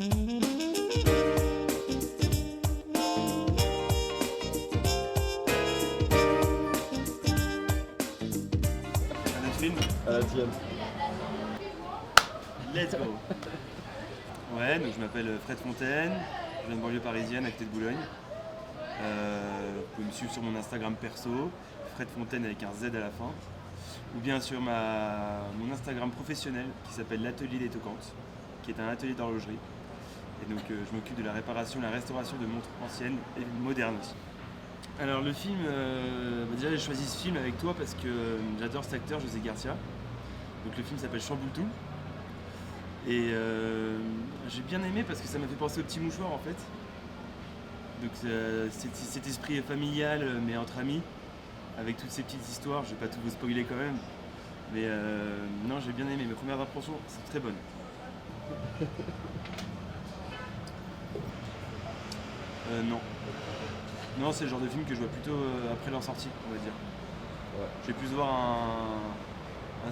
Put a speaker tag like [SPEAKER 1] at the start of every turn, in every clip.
[SPEAKER 1] Un autre film?
[SPEAKER 2] À la tienne.
[SPEAKER 1] Let's go. Ouais, donc je m'appelle Fred Fontaine, je viens de banlieue parisienne, à côté de Boulogne. Vous pouvez me suivre sur mon Instagram perso, Fred Fontaine avec un Z à la fin, ou bien sur mon Instagram professionnel qui s'appelle l'Atelier des Toquantes, qui est un atelier d'horlogerie. Et donc je m'occupe de la réparation, la restauration de montres anciennes et modernes aussi. Alors le film, déjà j'ai choisi ce film avec toi parce que j'adore cet acteur, José Garcia. Donc le film s'appelle Chamboultou. Et j'ai bien aimé parce que ça m'a fait penser au Petit Mouchoir en fait. Donc cet esprit familial mais entre amis, avec toutes ces petites histoires, je vais pas tout vous spoiler quand même. Mais non, j'ai bien aimé, mes premières impressions sont très bonnes. Non. Non, c'est le genre de film que je vois plutôt après leur sortie, on va dire.
[SPEAKER 2] Ouais.
[SPEAKER 1] Je vais plus voir un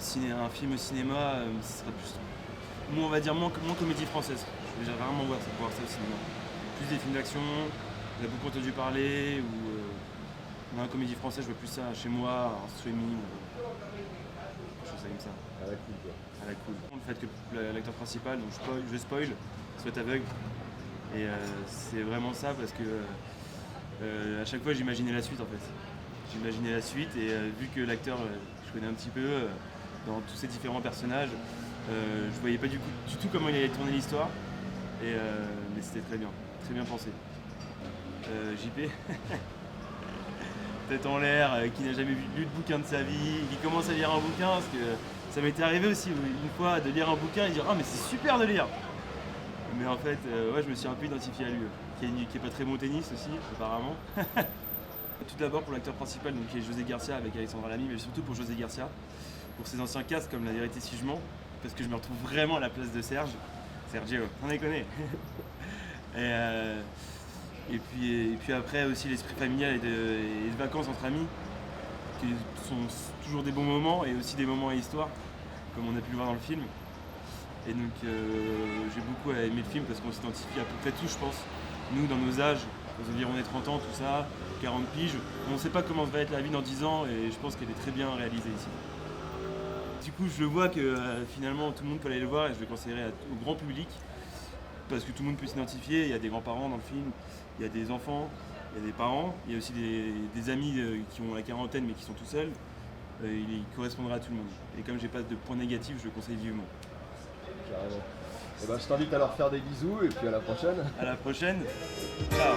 [SPEAKER 1] film au cinéma, ce serait plus... Moi, on va dire moins comédie française. J'ai rarement voir ça au cinéma. Plus des films d'action, on a beaucoup entendu parler, ou dans la comédie française, je vois plus ça chez moi, en streaming, quelque chose comme ça.
[SPEAKER 2] À la cool, quoi.
[SPEAKER 1] À la cool. Le fait que l'acteur principal, donc je spoil, soit aveugle. Et c'est vraiment ça parce que à chaque fois j'imaginais la suite en fait. J'imaginais la suite et vu que l'acteur, je connais un petit peu dans tous ces différents personnages, je voyais pas du tout comment il allait tourner l'histoire. Mais c'était très bien pensé. JP, tête en l'air, qui n'a jamais lu de bouquin de sa vie, qui commence à lire un bouquin, parce que ça m'était arrivé aussi une fois de lire un bouquin et dire « Ah mais c'est super de lire !» Mais en fait, ouais, je me suis un peu identifié à lui, qui est pas très bon au tennis aussi, apparemment. Tout d'abord pour l'acteur principal, donc, qui est José Garcia avec Alexandra Lamy, mais surtout pour José Garcia, pour ses anciens castes comme La Vérité si je mens, parce que je me retrouve vraiment à la place de Sergio, on les connaît. Et puis après aussi l'esprit familial et de vacances entre amis, qui sont toujours des bons moments et aussi des moments à histoire, comme on a pu le voir dans le film. Et donc j'ai beaucoup aimé le film parce qu'on s'identifie à peu près tous, je pense. Nous, dans nos âges, aux environs des 30 ans, tout ça, 40 piges, on ne sait pas comment va être la vie dans 10 ans et je pense qu'elle est très bien réalisée ici. Du coup, je vois que finalement tout le monde peut aller le voir et je le conseillerais au grand public parce que tout le monde peut s'identifier. Il y a des grands-parents dans le film, il y a des enfants, il y a des parents, il y a aussi des amis qui ont la quarantaine mais qui sont tout seuls. Il correspondra à tout le monde. Et comme j'ai pas de points négatifs, je le conseille vivement.
[SPEAKER 2] Carrément. Et ben, je t'invite à leur faire des bisous et puis à la prochaine.
[SPEAKER 1] À la prochaine. Ciao.